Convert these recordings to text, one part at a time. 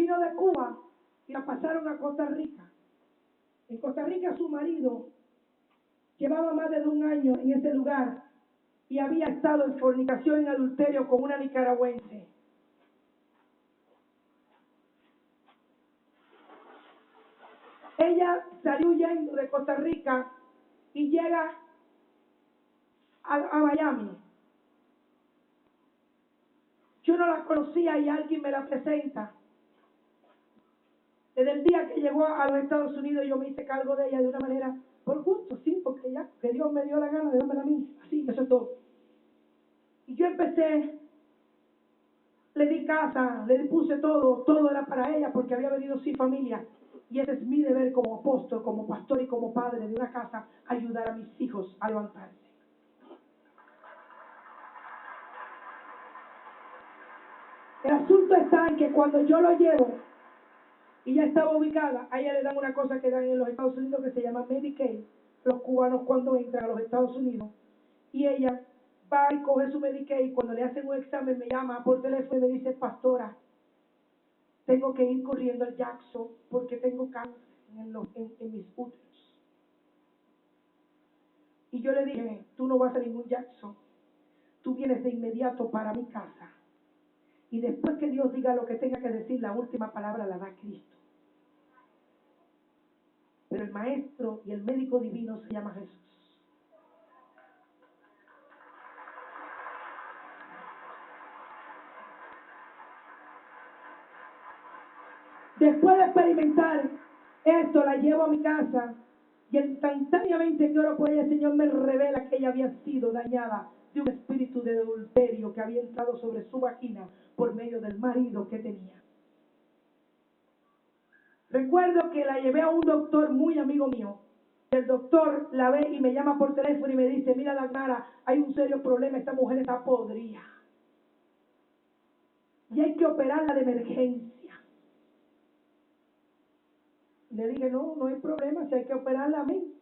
vino de Cuba y la pasaron a Costa Rica. En Costa Rica su marido llevaba más de 1 año en ese lugar y había estado en fornicación, en adulterio con una nicaragüense. Ella salió huyendo de Costa Rica y llega a Miami. Yo no la conocía y alguien me la presenta. Desde el día que llegó a los Estados Unidos yo me hice cargo de ella de una manera por gusto, sí, porque ya que Dios me dio la gana de dármela a mí, así, eso es todo. Y yo empecé, le di casa, le puse todo era para ella porque había venido sin familia. Y ese es mi deber como apóstol, como pastor y como padre de una casa, ayudar a mis hijos a levantarse. El asunto está en que cuando yo lo llevo y ya estaba ubicada, a ella le dan una cosa que dan en los Estados Unidos que se llama Medicaid, los cubanos cuando entran a los Estados Unidos, y ella va y coge su Medicaid. Cuando le hacen un examen me llama por teléfono y me dice: pastora, tengo que ir corriendo al Jackson porque tengo cáncer en mis úteros. Y yo le dije: tú no vas a ningún Jackson, tú vienes de inmediato para mi casa, y después que Dios diga lo que tenga que decir, la última palabra la da Cristo. Pero el maestro y el médico divino se llama Jesús. Después de experimentar esto, la llevo a mi casa y instantáneamente que oro por ella, el Señor me revela que ella había sido dañada de un espíritu de adulterio que había entrado sobre su vagina por medio del marido que tenía. Recuerdo que la llevé a un doctor muy amigo mío. El doctor la ve y me llama por teléfono y me dice: mira, Dagnara, hay un serio problema, esta mujer está podrida y hay que operarla de emergencia. Le dije: no hay problema, si hay que operarla, a mí.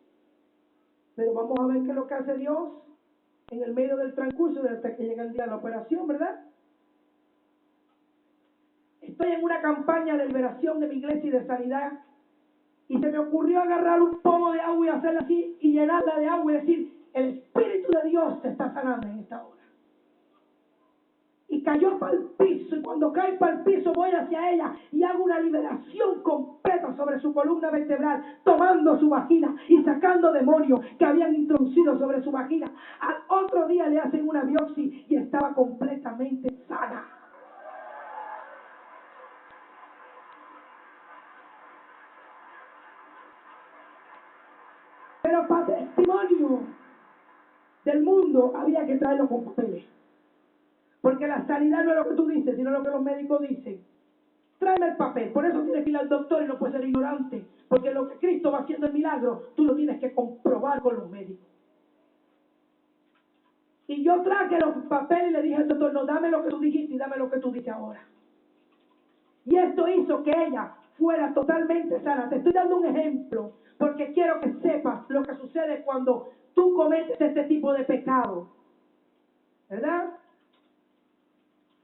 Pero vamos a ver qué es lo que hace Dios en el medio del transcurso hasta que llega el día de la operación, ¿verdad? Estoy en una campaña de liberación de mi iglesia y de sanidad, y se me ocurrió agarrar un pomo de agua y hacerla así y llenarla de agua y decir: el Espíritu de Dios te está sanando en esta hora. Y cayó para el piso, y cuando cae para el piso voy hacia ella y hago una liberación completa sobre su columna vertebral, tomando su vagina y sacando demonios que habían introducido sobre su vagina. Al otro día le hacen una biopsia y estaba completamente sana. Pero para testimonio del mundo había que traerlo con papeles. Porque la sanidad no es lo que tú dices, sino lo que los médicos dicen. Tráeme el papel. Por eso tienes que ir al doctor y no puedes ser ignorante. Porque lo que Cristo va haciendo el milagro, tú lo tienes que comprobar con los médicos. Y yo traje los papeles y le dije al doctor: no, dame lo que tú dijiste y dame lo que tú dices ahora. Y esto hizo que ella fuera totalmente sana. Te estoy dando un ejemplo porque quiero que sepas lo que sucede cuando tú cometes este tipo de pecado, ¿verdad?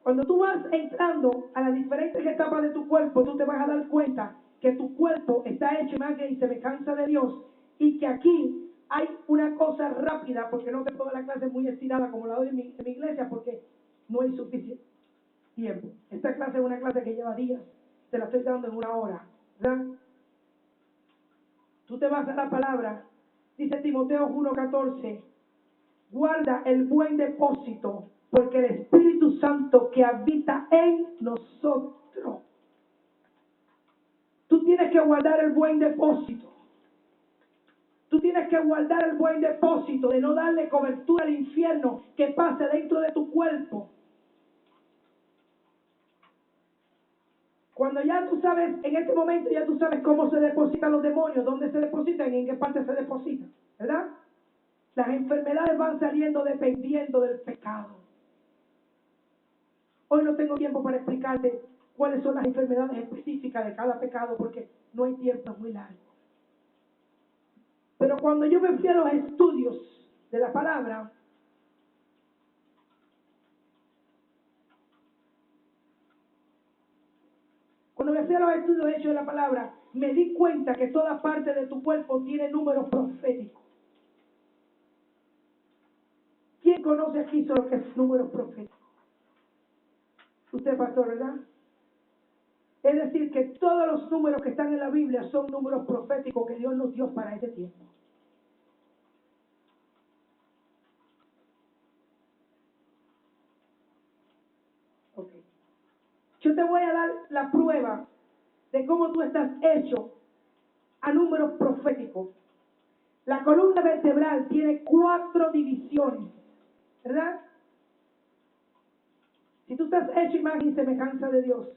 Cuando tú vas entrando a las diferentes etapas de tu cuerpo, tú te vas a dar cuenta que tu cuerpo está hecho imagen y semejanza de Dios, y que aquí hay una cosa rápida, porque no te puedo dar la clase muy estirada como la doy en mi iglesia, porque no hay suficiente tiempo. Esta clase es una clase que lleva días, te la estoy dando en 1 hora, ¿verdad? Tú te vas a la palabra, dice Timoteo 1:14, guarda el buen depósito, porque el Espíritu Santo que habita en nosotros. Tú tienes que guardar el buen depósito. Tú tienes que guardar el buen depósito de no darle cobertura al infierno que pase dentro de tu cuerpo. Cuando ya tú sabes, en este momento ya tú sabes cómo se depositan los demonios, dónde se depositan y en qué parte se depositan, ¿verdad? Las enfermedades van saliendo dependiendo del pecado. Hoy no tengo tiempo para explicarte cuáles son las enfermedades específicas de cada pecado porque no hay tiempo, es muy largo. Pero cuando yo me fui a los estudios de la palabra, Cuando me hacía los estudios hechos de la palabra, me di cuenta que toda parte de tu cuerpo tiene números proféticos. ¿Quién conoce aquí sobre lo que es números proféticos? Usted, pastor, ¿verdad? Es decir, que todos los números que están en la Biblia son números proféticos que Dios nos dio para este tiempo. Okay. Yo te voy a dar la prueba de cómo tú estás hecho a números proféticos. La columna vertebral tiene 4 divisiones, ¿verdad? Si tú estás hecho imagen y semejanza de Dios,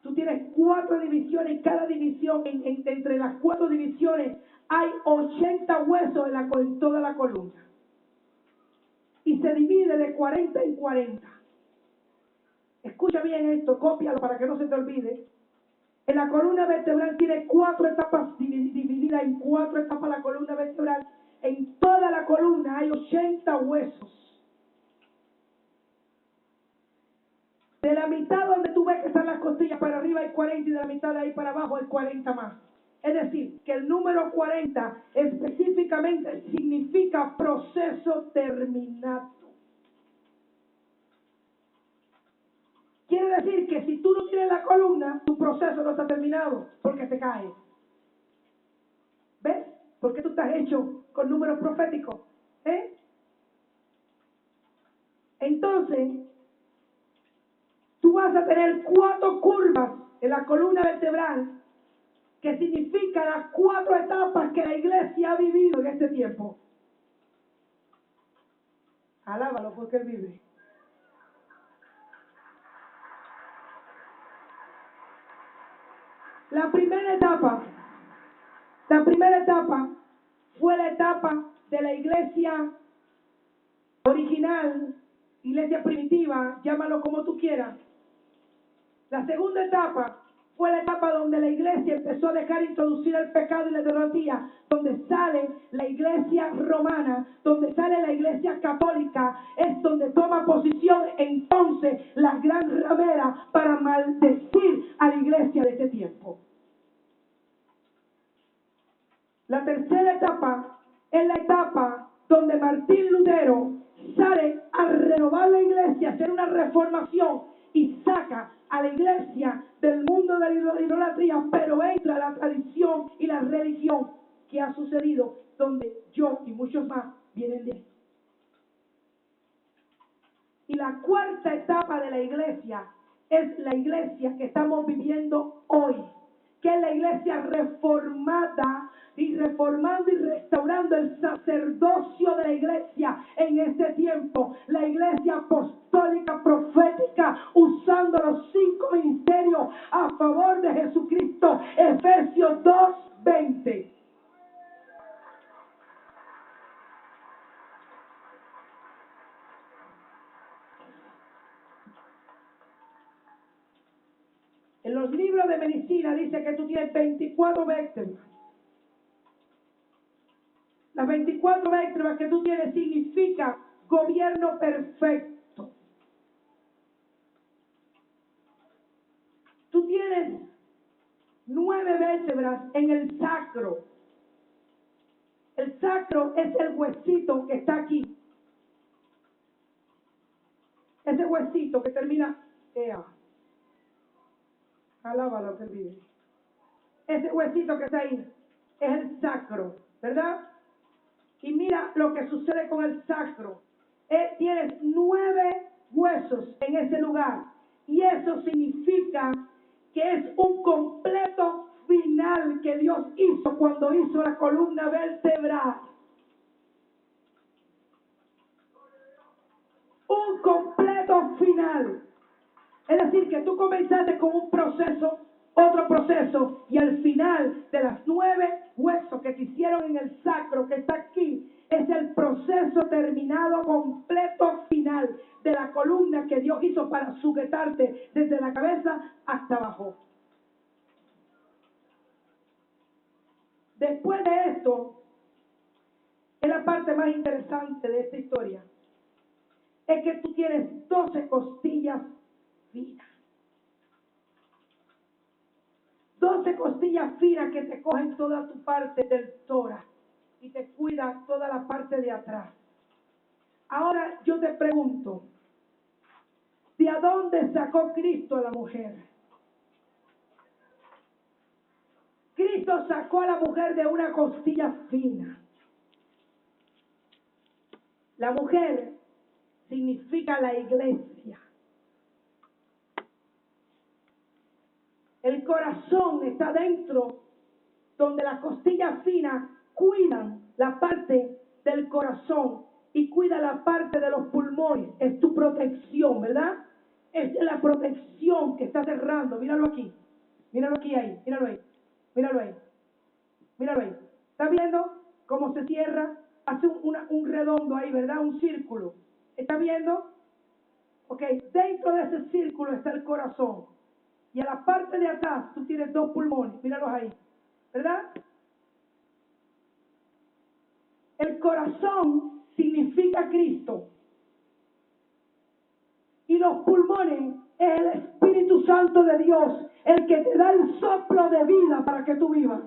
tú tienes 4 divisiones y cada división, entre las 4 divisiones, hay 80 huesos en toda la columna. Y se divide de 40 en 40. Escucha bien esto, cópialo para que no se te olvide. En la columna vertebral tiene 4 etapas divididas en 4 etapas la columna vertebral. En toda la columna hay 80 huesos. De la mitad donde tú ves que están las costillas para arriba hay 40 y de la mitad de ahí para abajo hay 40 más. Es decir, que el número 40 específicamente significa proceso terminado. Quiere decir que si tú no tienes la columna, tu proceso no está terminado porque te cae. ¿Ves? Porque tú estás hecho con números proféticos. Entonces, tú vas a tener 4 curvas en la columna vertebral, que significa las 4 etapas que la iglesia ha vivido en este tiempo. Alábalo porque Él vive. La primera etapa fue la etapa de la iglesia original, iglesia primitiva, llámalo como tú quieras. La segunda etapa fue la etapa donde la iglesia empezó a dejar introducir el pecado y la idolatría, donde sale la iglesia romana, donde sale la iglesia católica, es donde toma posición entonces la gran ramera para maldecir a la iglesia de este tiempo. La tercera etapa es la etapa donde Martín Lutero sale a renovar la iglesia, hacer una reformación y saca a la iglesia del mundo de la idolatría, pero entra la tradición y la religión que ha sucedido, donde yo y muchos más vienen de ahí. Y la cuarta etapa de la iglesia es la iglesia que estamos viviendo hoy, que es la iglesia reformada y reformando y restaurando el sacerdocio de la iglesia en este tiempo. La iglesia apostólica profética usando los 5 ministerios a favor de Jesucristo. Efesios 2:20. En los libros de medicina dice que tú tienes 24 vértebras. Las 24 vértebras que tú tienes significa gobierno perfecto. Tú tienes 9 vértebras en el sacro. El sacro es el huesito que está aquí. Ese huesito que termina alábalo que Él vive. Ese huesito que está ahí es el sacro, ¿verdad? Y mira lo que sucede con el sacro. Tienes 9 huesos en ese lugar. Y eso significa que es un completo final que Dios hizo cuando hizo la columna vertebral. Un completo final. Es decir, que tú comenzaste con un proceso, otro proceso, y al final de las 9 huesos que te hicieron en el sacro que está aquí, es el proceso terminado, completo final de la columna que Dios hizo para sujetarte desde la cabeza hasta abajo. Después de esto, es la parte más interesante de esta historia, es que tú tienes 12 costillas finas. 12 costillas finas que te cogen toda tu parte del tórax y te cuidan toda la parte de atrás. Ahora yo te pregunto, ¿de a dónde sacó Cristo a la mujer? Cristo sacó a la mujer de una costilla fina. La mujer significa la iglesia. El corazón está dentro, donde las costillas finas cuidan la parte del corazón y cuida la parte de los pulmones. Es tu protección, ¿verdad? Es la protección que está cerrando. Míralo aquí. Míralo aquí ahí. Míralo ahí. Míralo ahí. Míralo ahí. ¿Está viendo cómo se cierra? Hace un redondo ahí, ¿verdad? Un círculo. ¿Está viendo? Ok. Dentro de ese círculo está el corazón. Y a la parte de atrás tú tienes 2 pulmones. Míralos ahí. ¿Verdad? El corazón significa Cristo. Y los pulmones es el Espíritu Santo de Dios, el que te da el soplo de vida para que tú vivas.